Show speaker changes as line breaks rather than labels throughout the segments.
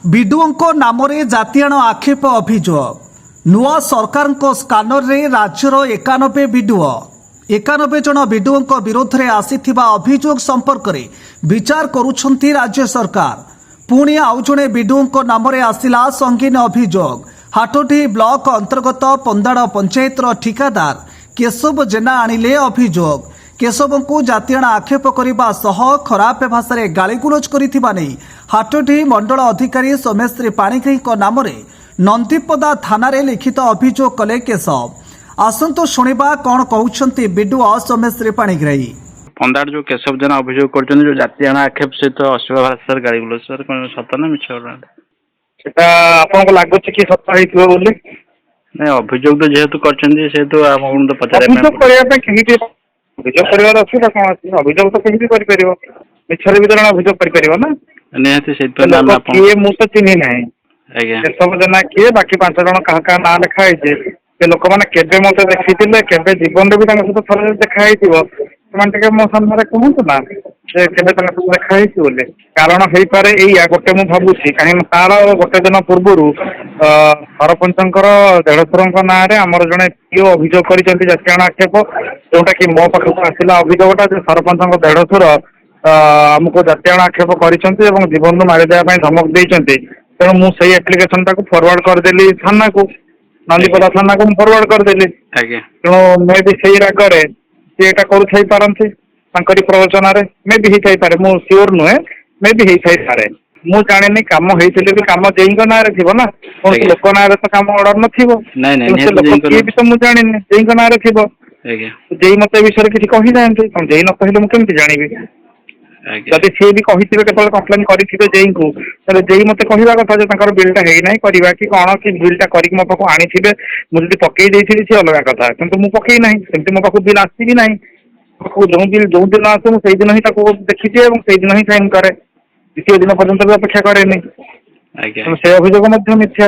ବିଡିଓଙ୍କ ନାମରେ ଜାତିଆଣ ଆକ୍ଷେପ ଅଭିଯୋଗ। ନୂଆ ସରକାରଙ୍କ ସ୍କାନରରେ ରାଜ୍ୟର 91 ବିଡିଓ 91 ଜଣ ବିଡିଓଙ୍କ ବିରୋଧରେ ଆସିଥିବା ଅଭିଯୋଗ ସମ୍ପର୍କରେ ବିଚାର କରୁଛନ୍ତି ରାଜ୍ୟ ସରକାର। ପୁଣି ଆଉ ଜଣେ ବିଡିଓଙ୍କ ନାମରେ ଆସିଲା ସଙ୍ଗୀନ ଅଭିଯୋଗ। ହାଟଡିହି ବ୍ଲକ ଅନ୍ତର୍ଗତ ପନ୍ଦାଡ଼ ପଞ୍ଚାୟତର ଠିକାଦାର କେଶବ ଜେନା ଆଣିଲେ ଅଭିଯୋଗ। କେଶବଙ୍କୁ ଜାତିଆଣ ଆକ୍ଷେପ କରିବା ସହ ଖରାପ ଭାଷାରେ ଗାଳିଗୁଲଜ କରିଥିବା ନେଇ ହାଟଡିହି ମଣ୍ଡଳ ଅଧିକାରୀ ସୋମେଶ୍ରୀ ପାଣିଗ୍ରାହୀଙ୍କ ନାମରେ ନନ୍ଦିପଦା ଥାନାରେ ଲିଖିତ ଅଭିଯୋଗ କଲେ କେଶବ। ଆସନ୍ତୁ ଶୁଣିବା କ'ଣ କହୁଛନ୍ତି ବିଡିଓ ସୋମେଶ୍ରୀ ପାଣିଗ୍ରାହୀ।
ପନ୍ଦାଡ଼ ଯୋଉ କେଶବ ଜେନା ଅଭିଯୋଗ କରୁଛନ୍ତି ଯୋଉ ଜାତିଆଣ ଆକ୍ଷେପ ସହିତ ଅଶ୍ଳୀଳ ଭାଷାରେ ଗାଳିଗୁଲଜ, ସାର୍ କ'ଣ ସତ ନା ମିଛ?
ସେଟା ଆପଣଙ୍କୁ ଲାଗୁଛି କି ସତ ହେଇଥିବ ବୋଲି?
ନାଇଁ, ଅଭିଯୋଗ ତ ଯେହେତୁ କରିଛନ୍ତି ସେହେତୁ ଆପଣଙ୍କୁ ତ ପଚାରିବା
ଅଭିଯୋଗ
ପାଇଁ
କରିବା ପାଇଁ କେମିତି ଅଭିଯୋଗ କରିବାର ଅସୁବିଧା କ'ଣ ଅଛି? ଅଭିଯୋଗ ତ କେମିତି କରିପାରିବ? ମିଛରେ ବି ଜଣେ ଅଭିଯୋଗ କରିପାରିବ ନା?
ନିହାତି, ସେଇଥିପାଇଁ ଆମେ
ଲୋକ କିଏ ମୁଁ ତ ଚିହ୍ନି ନାହିଁ।
ଆଜ୍ଞା
କେଶବ ଜେନା କିଏ, ବାକି 5 ଜଣ କାହା କାହା ନାଁ ଲେଖା ହେଇଛି। ସେ ଲୋକମାନେ କେବେ ମତେ ଦେଖିଥିଲେ, କେବେ ଜୀବନରେ ବି ତାଙ୍କ ସହିତ ଥରେ ଦେଖା ହେଇଥିବ, ସେମାନେ ଟିକେ ମୋ ସାମ୍ନାରେ କୁହନ୍ତୁ ନା ଯେ କେବେ ତାଙ୍କ ସହିତ ଦେଖା ହେଇଛି ବୋଲି। କାରଣ ହେଇପାରେ ଏଇଆ ଗୋଟେ ମୁଁ ଭାବୁଛି, କାହିଁକି ତାର ଗୋଟେ ଦିନ ପୂର୍ବରୁ ସରପଞ୍ଚଙ୍କର ଦେଢ଼ଶୁରଙ୍କ ନାଁରେ ଆମର ଜଣେ ପିଓ ଅଭିଯୋଗ କରିଛନ୍ତି ଜାତିଆଣ ଆକ୍ଷେପ, ଯୋଉଟା କି ମୋ ପାଖକୁ ଆସିଲା ଅଭିଯୋଗଟା ଯେ ସରପଞ୍ଚଙ୍କ ଦେଢ଼ଶୁର ଆମକୁ ଜାତିଆଣ ଆକ୍ଷେପ କରିଛନ୍ତି ଏବଂ ଜୀବନରୁ ମାରିଦେବା ପାଇଁ ଧମକ ଦେଇଛନ୍ତି। ତେଣୁ ମୁଁ ସେଇ ଆପ୍ଲିକେସନଟାକୁ ଫରୱାର୍ଡ କରିଦେଲି ଥାନାକୁ, ନନ୍ଦିପଦା ଥାନାକୁ ମୁଁ ଫରୱାର୍ଡ କରିଦେଲି।
ଆଜ୍ଞା
ତେଣୁ ମେ ବି ସେଇ ରାଗରେ ସିଏ ଏଇଟା କରୁଥାଇ ପାରନ୍ତି, ତାଙ୍କରି ପ୍ରରୋଚନାରେ ମେ ବି ହେଇଥାଇପାରେ, ମୁଁ ସିଓର ନୁହେଁ, ମେ ବି ହେଇଥାଇପାରେ। ମୁଁ ଜାଣିନି, କାମ ହେଇଥିଲେ ବି କାମ ଜେଇଙ୍କ ନାଁରେ ଥିବ ନା, କୌଣସି
ଆଜ୍ଞା
ଲୋକ ନାଁରେ ତ କାମ ଅର୍ଡର ନଥିବ।
ନାଇଁ ନାଇଁ,
ତେଣୁ ସେ
ନିହାତି
ଲୋକ
ଜେଇଙ୍କ
କିଏ ବି ତ ମୁଁ ଜାଣିନି, ଜେଇଙ୍କ ନାଁରେ ଥିବ।
ଆଜ୍ଞା
ଜେଇ ମତେ ଏ ବିଷୟରେ କିଛି କହିନାହାନ୍ତି, ଜେଇ ନ କହିଲେ ମୁଁ କେମିତି ଜାଣିବି?
ଆଜ୍ଞା
ଯଦି ସିଏ ବି କହିଥିବେ କେତେବେଳେ କମ୍ପ୍ଲେନ କରିଥିବେ ଜେଇଙ୍କୁ, ତାହେଲେ ଜେଇ ମତେ କହିବା କଥା ଯେ ତାଙ୍କର ବିଲ୍ଟା ହେଇନାହିଁ କରିବା କି କ'ଣ, କି ବିଲ୍ଟା କରିକି ମୋ ପାଖକୁ ଆଣିଥିବେ। ମୁଁ ଯଦି ପକେଇ ଦେଇଥିଲି ସେ ଅଲଗା କଥା, କିନ୍ତୁ ମୁଁ ପକେଇ ନାହିଁ, ସେମିତି ମୋ ପାଖକୁ ବିଲ୍ ଆସିବି ନାହିଁ। ଯୋଉ ବିଲ୍ ଯୋଉ ଦିନ ଆସେ ମୁଁ ସେଇଦିନ ହିଁ ତାକୁ ଦେଖିଛି ଏବଂ ସେଇଦିନ ହିଁ ସାଇନ୍ କରେ, ଦ୍ୱିତୀୟ ଦିନ ପର୍ଯ୍ୟନ୍ତ ବି ଅପେକ୍ଷା କରେନି।
ଆଜ୍ଞା
ତେଣୁ ସେ ଅଭିଯୋଗ ମଧ୍ୟ ମିଥ୍ୟା।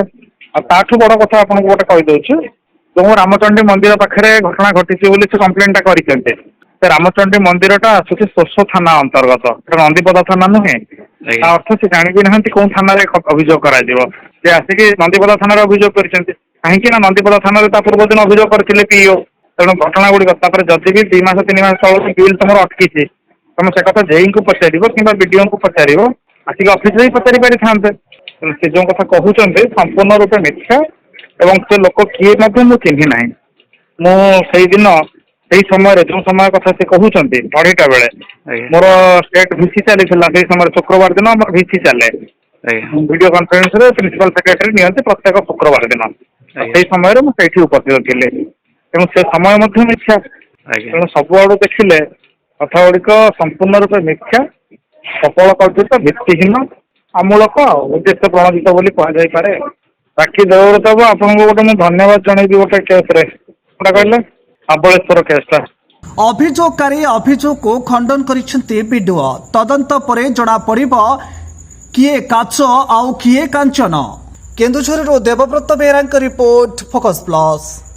ଆଉ ତାଠୁ ବଡ କଥା ଆପଣଙ୍କୁ ଗୋଟେ କହିଦଉଛି, ଯୋଉ ରାମଚଣ୍ଡୀ ମନ୍ଦିର ପାଖରେ ଘଟଣା ଘଟିଛି ବୋଲି ସେ କମ୍ପ୍ଲେନଟା କରିଛନ୍ତି। ସେ ରାମଚଣ୍ଡୀ ମନ୍ଦିରଟା ଆସୁଛି ସୋସୋ ଥାନା ଅନ୍ତର୍ଗତ, ସେଟା ନନ୍ଦିପଦା ଥାନା ନୁହେଁ। ତା
ଆଜ୍ଞା
ଅର୍ଥ ସେ ଜାଣିବି ନାହାନ୍ତି କୋଉ ଥାନାରେ ଅଭିଯୋଗ କରାଯିବ। ସେ ଆସିକି ନନ୍ଦିପଦା ଥାନାରେ ଅଭିଯୋଗ କରିଛନ୍ତି, କାହିଁକି ନା ନନ୍ଦିପଦା ଥାନାରେ ତା ପୂର୍ବ ଦିନ ଅଭିଯୋଗ କରିଥିଲେ ପିଓ। ତେଣୁ ଘଟଣା ଗୁଡ଼ିକ ତାପରେ ଯଦି ବି 2 ମାସ 3 ମାସ ତଳକୁ ବିଲ୍ ତମର ଅଟକିଛି, ତମେ ସେ କଥା ଜେଇଙ୍କୁ ପଚାରିବ କିମ୍ବା ବିଡିଓଙ୍କୁ ପଚାରିବ, ଆସିକି ଅଫିସରେ ହିଁ ପଚାରି ପାରିଥାନ୍ତେ। ତେଣୁ ସେ ଯୋଉ କଥା କହୁଛନ୍ତି ସମ୍ପୂର୍ଣ୍ଣ ରୂପେ ମିଥ୍ୟା ଏବଂ ସେ ଲୋକ କିଏ ମଧ୍ୟ ମୁଁ ଚିହ୍ନି ନାହିଁ। ମୁଁ ସେଇଦିନ ସେଇ ସମୟରେ ଯୋଉ ସମୟ କଥା ସେ କହୁଛନ୍ତି 2:30 ବେଳେ
ଆଜ୍ଞା
ମୋର ଷ୍ଟେଟ ଭିସି ଚାଲିଥିଲା। ସେଇ ସମୟରେ ଶୁକ୍ରବାର ଦିନ ଆମର ଭିସି ଚାଲେ,
ଆଜ୍ଞା
ଭିଡିଓ କନଫରେନ୍ସରେ ପ୍ରିନ୍ସିପାଲ ସେକ୍ରେଟାରୀ ନିଅନ୍ତି ପ୍ରତ୍ୟେକ ଶୁକ୍ରବାର ଦିନ।
ଆଜ୍ଞା
ସେଇ ସମୟରେ ମୁଁ ସେଇଠି ଉପସ୍ଥିତ ଥିଲି, ତେଣୁ ସେ ସମୟ ମଧ୍ୟ ମିଥ୍ୟା।
ଆଜ୍ଞା
ତେଣୁ ସବୁଆଡୁ ଦେଖିଲେ କଥା ଗୁଡ଼ିକ ସମ୍ପୂର୍ଣ୍ଣ ରୂପେ ମିଥ୍ୟା, ସଫଳ କଳ୍ପିତ, ଭିତ୍ତିହୀନ, ଆମୂଳକ ଆଉ ଉଦ୍ଦେଶ୍ୟ ପ୍ରଣୋଦିତ ବୋଲି କୁହାଯାଇପାରେ। ବାକି ଦେବ ଆପଣଙ୍କୁ ଗୋଟେ ମୁଁ ଧନ୍ୟବାଦ ଜଣେଇବି ଗୋଟେ କେସ୍ରେ, କୋଉଟା କହିଲେ, ଧବଳେଶ୍ୱର କେସ୍ଟା।
ଅଭିଯୋଗକାରୀ ଅଭିଯୋଗକୁ ଖଣ୍ଡନ କରିଛନ୍ତି ବିଡିଓ। ତଦନ୍ତ ପରେ ଜଣାପଡ଼ିବ କିଏ କାଚ ଆଉ କିଏ କାଞ୍ଚନ। କେନ୍ଦୁଝରରୁ ଦେବବ୍ରତ ବେହେରାଙ୍କ ରିପୋର୍ଟ, ଫୋକସ୍ ପ୍ଲସ୍।